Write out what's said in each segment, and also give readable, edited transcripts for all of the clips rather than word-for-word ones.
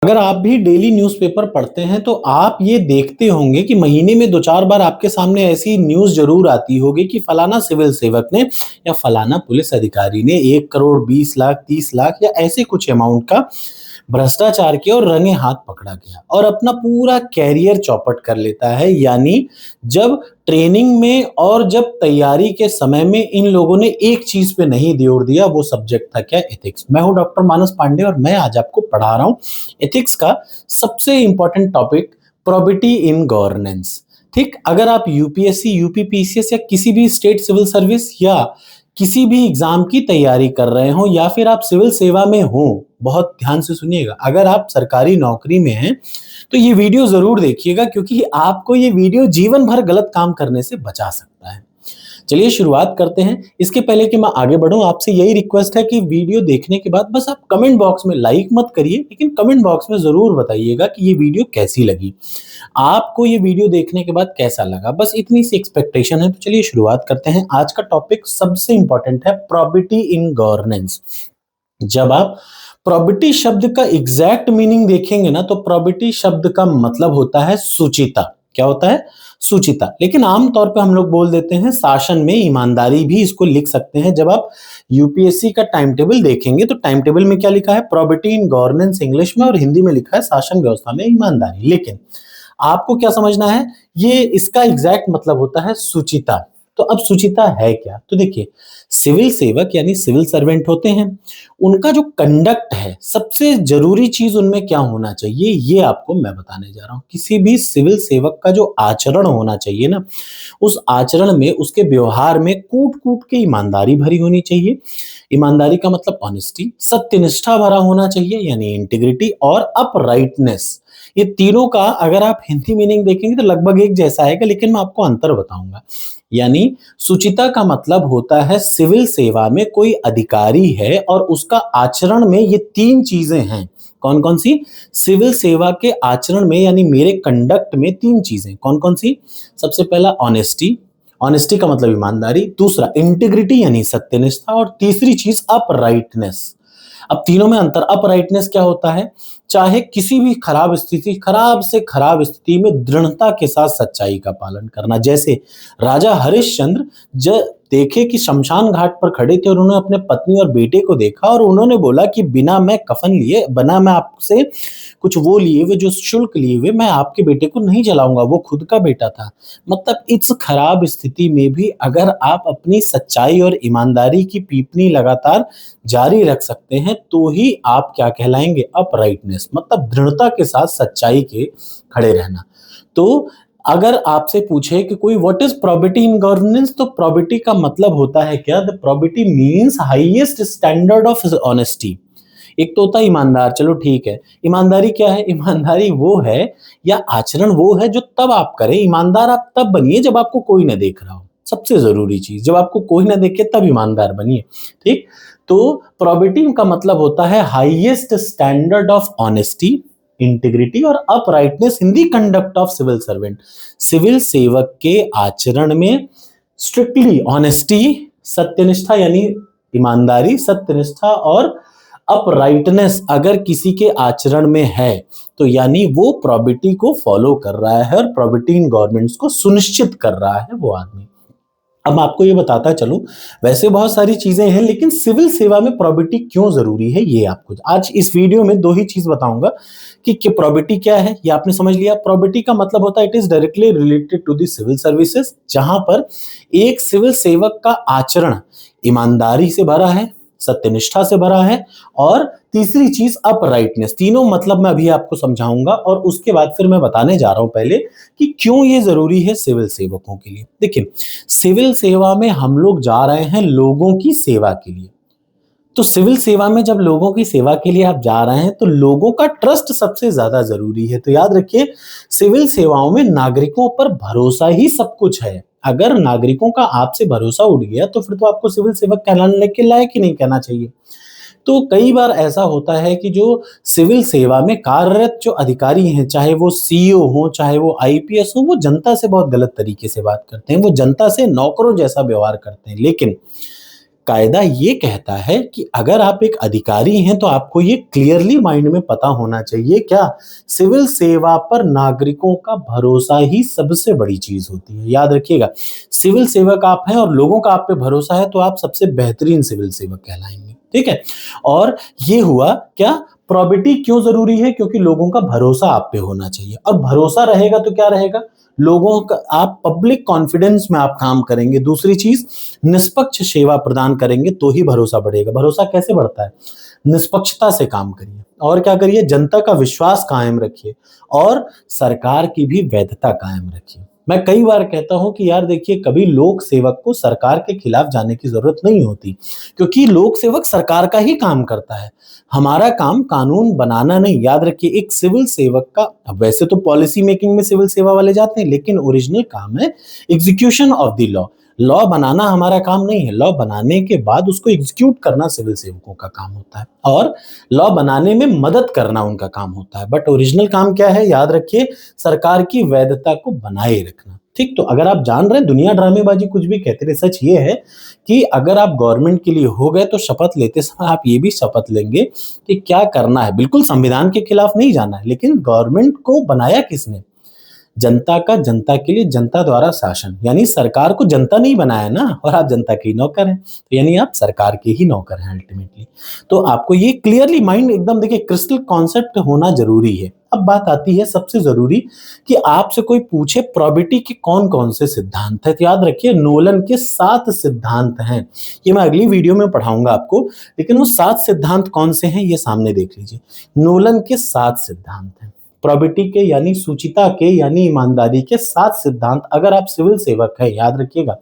अगर आप भी डेली न्यूज़पेपर पढ़ते हैं तो आप ये देखते होंगे कि महीने में 2-4 बार आपके सामने ऐसी न्यूज़ ज़रूर आती होगी कि फलाना सिविल सेवक ने या फलाना पुलिस अधिकारी ने 1 करोड़ 20 लाख 30 लाख या ऐसे कुछ अमाउंट का भ्रष्टाचार किया और रंगे हाथ पकड़ा गया और अपना पूरा कैरियर चौपट कर लेता है। यानी जब ट्रेनिंग में और जब तैयारी के समय में इन लोगों ने एक चीज पे नहीं जोर दिया, वो सब्जेक्ट था क्या? एथिक्स। मैं हूं डॉक्टर मानस पांडे और मैं आज आपको पढ़ा रहा हूं एथिक्स का सबसे important topic, probity in governance. ठीक, अगर आप यूपीएससी, यूपीपीसीएस या किसी भी स्टेट सिविल सर्विस या किसी भी एग्जाम की तैयारी कर रहे हो या फिर आप सिविल सेवा में हो, बहुत ध्यान से सुनिएगा। अगर आप सरकारी नौकरी में हैं तो ये वीडियो जरूर देखिएगा, क्योंकि आपको ये वीडियो जीवन भर गलत काम करने से बचा सकता है। चलिए शुरुआत करते हैं। इसके पहले कि मैं आगे बढ़ूं, आपसे यही रिक्वेस्ट है कि वीडियो देखने के बाद बस आप कमेंट बॉक्स में, लाइक मत करिए, लेकिन कमेंट बॉक्स में जरूर बताइएगा कि ये वीडियो कैसी लगी, आपको ये वीडियो देखने के बाद कैसा लगा। बस इतनी सी एक्सपेक्टेशन है। तो चलिए शुरुआत करते हैं। आज का टॉपिक सबसे इंपॉर्टेंट है, प्रोबिटी इन गवर्नेंस। जब आप प्रोबिटी शब्द का एग्जैक्ट मीनिंग देखेंगे ना, तो प्रोबिटी शब्द का मतलब होता है सुचिता। क्या होता है? सुचिता। लेकिन आमतौर पे हम लोग बोल देते हैं शासन में ईमानदारी, भी इसको लिख सकते हैं। जब आप यूपीएससी का टाइम टेबल देखेंगे तो टाइम टेबल में क्या लिखा है? प्रोबिटी इन गवर्नेंस इंग्लिश में, और हिंदी में लिखा है शासन व्यवस्था में ईमानदारी। लेकिन आपको क्या समझना है, ये इसका एग्जैक्ट मतलब होता है सुचिता। तो अब सुचिता है क्या? तो देखिए, सिविल सेवक यानी सिविल सर्वेंट होते हैं, उनका जो कंडक्ट है, सबसे जरूरी चीज उनमें क्या होना चाहिए, ये आपको मैं बताने जा रहा हूं। किसी भी सिविल सेवक का जो आचरण होना चाहिए ना, उस आचरण में, उसके व्यवहार में कूट कूट के ईमानदारी भरी होनी चाहिए। ईमानदारी का मतलब ऑनेस्टी, सत्यनिष्ठा भरा होना चाहिए यानी इंटीग्रिटी, और अपराइटनेस। ये तीनों का अगर आप हिंदी मीनिंग देखेंगे तो लगभग एक जैसा आएगा, लेकिन मैं आपको अंतर बताऊंगा। यानी सुचिता का मतलब होता है सिविल सेवा में कोई अधिकारी है और उसका आचरण में ये तीन चीजें हैं। कौन कौन सी? सिविल सेवा के आचरण में यानी मेरे कंडक्ट में तीन चीजें। कौन कौन सी? सबसे पहला ऑनेस्टी, ऑनेस्टी का मतलब ईमानदारी, दूसरा इंटीग्रिटी यानी सत्यनिष्ठा, और तीसरी चीज अपराइटनेस। अब तीनों में अंतर। अपराइटनेस क्या होता है? चाहे किसी भी खराब स्थिति, खराब से खराब स्थिति में दृढ़ता के साथ सच्चाई का पालन करना। जैसे राजा हरिश्चंद्र जब देखे कि शमशान घाट पर खड़े थे और उन्होंने अपने पत्नी और बेटे को देखा और उन्होंने बोला कि बिना मैं कफन लिए, बिना मैं आपसे कुछ वो लिए हुए, जो शुल्क लिए हुए, मैं आपके बेटे को नहीं जलाऊंगा, वो खुद का बेटा था। मतलब इस खराब स्थिति में भी अगर आप अपनी सच्चाई और ईमानदारी की पीपनी लगातार जारी रख सकते हैं, तो ही आप क्या कहलाएंगे? अपराइटनेस, मतलब दृढ़ता के साथ सच्चाई के खड़े रहना। तो अगर आपसे पूछे कि कोई what is probity in governance, तो प्रोबिटी का मतलब होता है क्या? The probity means highest standard of honesty. एक तो होता है ईमानदार, चलो ठीक है। ईमानदारी क्या है? ईमानदारी वो है या आचरण वो है जो तब आप करें। ईमानदार आप तब बनिए जब आपको कोई ना देख रहा हो। सबसे जरूरी चीज, जब आपको कोई ना देखे तब ईमानदार बनिए। ठीक, तो प्रोबिटी का मतलब होता है highest standard of honesty, integrity और uprightness in the conduct of civil servant. Civil सेवक के आचरण में स्ट्रिक्टली ऑनेस्टी, सत्यनिष्ठा यानी ईमानदारी, सत्यनिष्ठा और अपराइटनेस अगर किसी के आचरण में है, तो यानी वो प्रोबिटी को फॉलो कर रहा है और प्रोबिटी इन गवर्नेंस को सुनिश्चित कर रहा है वो आदमी। अब मैं आपको ये बताता चलूं, वैसे बहुत सारी चीजें हैं, लेकिन सिविल सेवा में प्रोबिटी क्यों जरूरी है, ये आपको आज इस वीडियो में दो ही चीज बताऊंगा कि प्रोबिटी क्या है। ये आपने समझ लिया। प्रोबिटी का मतलब होता है it is directly related to the civil services, जहां पर एक सिविल सेवक का आचरण ईमानदारी से भरा है, सत्यनिष्ठा से भरा है, और तीसरी चीज अपराइटनेस। तीनों मतलब मैं अभी आपको समझाऊंगा और उसके बाद फिर मैं बताने जा रहा हूं पहले कि क्यों ये जरूरी है सिविल सेवकों के लिए। देखिए, सिविल सेवा में हम लोग जा रहे हैं लोगों की सेवा के लिए। तो सिविल सेवा में जब लोगों की सेवा के लिए आप जा रहे हैं, तो लोगों का ट्रस्ट सबसे ज्यादा जरूरी है। तो याद रखिए, सिविल सेवाओं में नागरिकों पर भरोसा ही सब कुछ है। अगर नागरिकों का आपसे भरोसा उठ गया, तो फिर तो आपको सिविल सेवक कहलाने के लायक ही नहीं कहना चाहिए। तो कई बार ऐसा होता है कि जो सिविल सेवा में कार्यरत जो अधिकारी हैं, चाहे वो सीईओ हो, चाहे वो आईपीएस हो, वो जनता से बहुत गलत तरीके से बात करते हैं। वो जनता से नौकरों जैसा व्यवहार करते हैं। लेकिन कायदा ये कहता है कि अगर आप एक अधिकारी हैं तो आपको ये क्लियरली माइंड में पता होना चाहिए क्या, सिविल सेवा पर नागरिकों का भरोसा ही सबसे बड़ी चीज होती है। याद रखिएगा, सिविल सेवक आप हैं और लोगों का आप पे भरोसा है तो आप सबसे बेहतरीन सिविल सेवक कहलाएंगे। ठीक है, और ये हुआ क्या, प्रोबिटी क्यों जरूरी है, क्योंकि लोगों का भरोसा आप पे होना चाहिए, और भरोसा रहेगा तो क्या रहेगा, लोगों का, आप पब्लिक कॉन्फिडेंस में आप काम करेंगे। दूसरी चीज, निष्पक्ष सेवा प्रदान करेंगे तो ही भरोसा बढ़ेगा। भरोसा कैसे बढ़ता है, निष्पक्षता से काम करिए, और क्या करिए, जनता का विश्वास कायम रखिए, और सरकार की भी वैधता कायम रखिए। मैं कई बार कहता हूं कि यार देखिए, कभी लोक सेवक को सरकार के खिलाफ जाने की जरूरत नहीं होती, क्योंकि लोक सेवक सरकार का ही काम करता है। हमारा काम कानून बनाना नहीं। याद रखिए, एक सिविल सेवक का, वैसे तो पॉलिसी मेकिंग में सिविल सेवा वाले जाते हैं, लेकिन ओरिजिनल काम है execution of the law. Law बनाना हमारा काम नहीं है, लॉ बनाने के बाद उसको एग्जीक्यूट करना सिविल सेवकों का काम होता है, और लॉ बनाने में मदद करना उनका काम होता है। बट ओरिजिनल काम क्या है, याद रखिए, सरकार की वैधता को बनाए रखना। ठीक, तो अगर आप जान रहे हैं दुनिया ड्रामेबाजी कुछ भी कहते रहे, सच ये है कि अगर आप गवर्नमेंट के लिए हो गए तो शपथ लेते समय आप ये भी शपथ लेंगे कि क्या करना है। बिल्कुल संविधान के खिलाफ नहीं जाना है, लेकिन गवर्नमेंट को बनाया किसने, जनता का, जनता के लिए, जनता द्वारा शासन, यानी सरकार को जनता नहीं बनाया ना, और आप जनता के ही नौकर हैं, तो यानी आप सरकार के ही नौकर हैं अल्टीमेटली। तो आपको ये क्लियरली माइंड एकदम देखिए क्रिस्टल कॉन्सेप्ट होना जरूरी है। अब बात आती है सबसे जरूरी, कि आपसे कोई पूछे प्रोबिटी के कौन कौन से सिद्धांत है, तो याद रखिए नोलन के 7 सिद्धांत हैं। ये मैं अगली वीडियो में पढ़ाऊंगा आपको, लेकिन वो 7 सिद्धांत कौन से हैं ये सामने देख लीजिए। नोलन के 7 सिद्धांत हैं, प्रोबिटी के यानी सूचिता के यानी ईमानदारी के 7 सिद्धांत। अगर आप सिविल सेवक हैं, याद रखिएगा,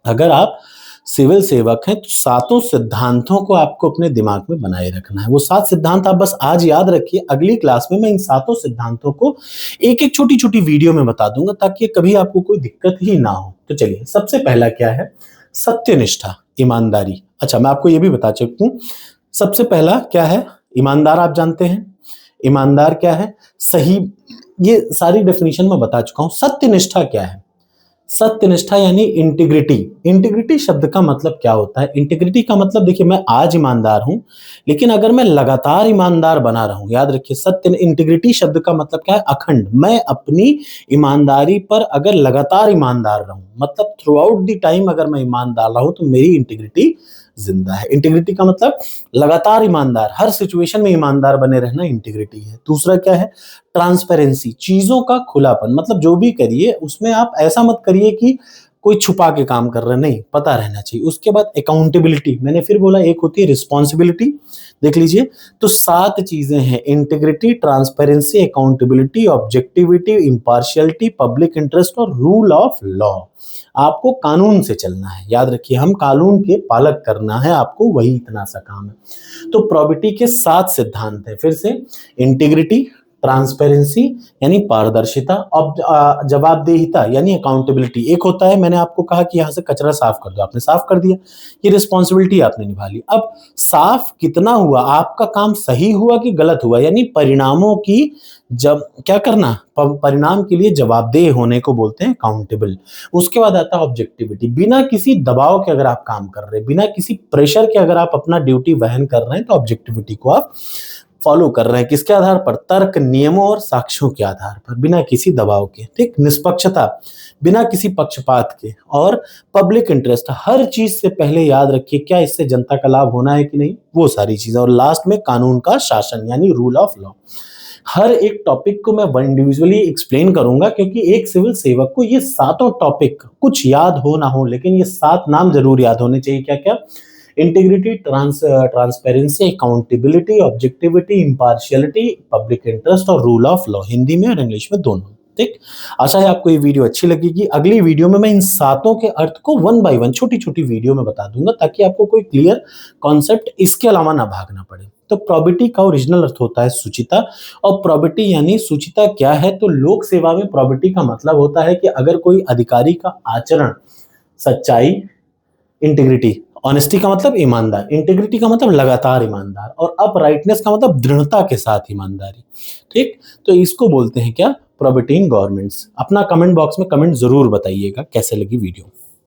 अगर आप सिविल सेवक हैं तो सातों सिद्धांतों को आपको अपने दिमाग में बनाए रखना है। वो 7 सिद्धांत आप बस आज याद रखिए, अगली क्लास में मैं इन सातों सिद्धांतों को एक एक छोटी छोटी वीडियो में बता दूंगा, ताकि कभी आपको कोई दिक्कत ही ना हो। तो चलिए, सबसे पहला क्या है, सत्यनिष्ठा, ईमानदारी। अच्छा, मैं आपको ये भी बता चुका हूं, सबसे पहला क्या है, ईमानदार। आप जानते हैं ईमानदार क्या है, सही, ये सारी डेफिनेशन मैं बता चुका हूं। सत्यनिष्ठा क्या है, सत्यनिष्ठा यानी इंटीग्रिटी। इंटीग्रिटी शब्द का मतलब क्या होता है, इंटीग्रिटी का मतलब देखिए, मैं आज ईमानदार हूं, लेकिन अगर मैं लगातार ईमानदार बना रहूं, याद रखिए, सत्य, इंटीग्रिटी शब्द का मतलब क्या है, अखंड। मैं अपनी ईमानदारी पर अगर लगातार ईमानदार रहूं, मतलब थ्रू आउट द टाइम अगर मैं ईमानदार रहूं, तो मेरी इंटीग्रिटी जिंदा है। इंटीग्रिटी का मतलब लगातार ईमानदार, हर सिचुएशन में ईमानदार बने रहना इंटीग्रिटी है। दूसरा क्या है, ट्रांसपेरेंसी, चीजों का खुलापन, मतलब जो भी करिए उसमें आप ऐसा मत करिए कि कोई छुपा के काम कर रहे, नहीं, पता रहना चाहिए। उसके बाद अकाउंटेबिलिटी, मैंने फिर बोला, एक होती है रिस्पॉन्सिबिलिटी, देख लीजिए। तो 7 चीजें हैं, integrity, transparency, accountability, objectivity, impartiality, public interest और रूल ऑफ लॉ। आपको कानून से चलना है, याद रखिए, हम कानून के पालक करना है आपको, वही इतना सा काम है। तो प्रोबिटी के 7 सिद्धांत है, फिर से, इंटीग्रिटी, ट्रांसपेरेंसी यानी पारदर्शिता, और जवाबदेहिता यानी अकाउंटेबिलिटी। एक होता है, मैंने आपको कहा कि यहां से कचरा साफ कर दो, आपने साफ कर दिया, ये रिस्पॉन्सिबिलिटी आपने निभा ली। अब साफ कितना हुआ, आपका काम सही हुआ कि गलत हुआ, यानी परिणामों की जब क्या करना, परिणाम के लिए जवाबदेह होने को बोलते हैं अकाउंटेबल। उसके बाद आता है ऑब्जेक्टिविटी, बिना किसी दबाव के अगर आप काम कर रहे हैं, बिना किसी प्रेशर के अगर आप अपना ड्यूटी वहन कर रहे हैं, तो ऑब्जेक्टिविटी को आप फॉलो कर रहे हैं। किसके आधार पर, तर्क, नियमों और साक्ष्यों के आधार पर, बिना किसी दबाव के। ठीक, निष्पक्षता, बिना किसी पक्षपात के, और पब्लिक इंटरेस्ट, हर चीज से पहले याद रखिए क्या इससे जनता का लाभ होना है कि नहीं, वो सारी चीजें। और लास्ट में कानून का शासन यानी रूल ऑफ लॉ। हर एक टॉपिक को मैं इंडिविजुअली एक्सप्लेन करूंगा, क्योंकि एक सिविल सेवक को ये सातों टॉपिक कुछ याद हो ना हो, लेकिन ये 7 नाम जरूर याद होने चाहिए। क्या क्या, integrity, transparency, accountability, objectivity, impartiality, public interest और रूल ऑफ लॉ, हिंदी में और इंग्लिश में दोनों। ठीक, आशा है आपको ये वीडियो अच्छी लगेगी। अगली वीडियो में मैं इन सातों के अर्थ को 1 बाय 1 छोटी छोटी वीडियो में बता दूंगा, ताकि आपको कोई क्लियर कॉन्सेप्ट इसके अलावा ना भागना पड़े। तो प्रोबिटी का ओरिजिनल अर्थ होता है सुचिता, और प्रोबिटी यानी सुचिता क्या है, तो लोक सेवा में प्रोबिटी का मतलब होता है कि अगर कोई अधिकारी का आचरण, सच्चाई, इंटीग्रिटी, ऑनेस्टी का मतलब ईमानदार, इंटीग्रिटी का मतलब लगातार ईमानदार, और अपराइटनेस का मतलब दृढ़ता के साथ ईमानदारी। ठीक, तो इसको बोलते हैं क्या, प्रोबिटी इन गवर्नमेंट्स। अपना कमेंट बॉक्स में कमेंट जरूर बताइएगा कैसे लगी वीडियो।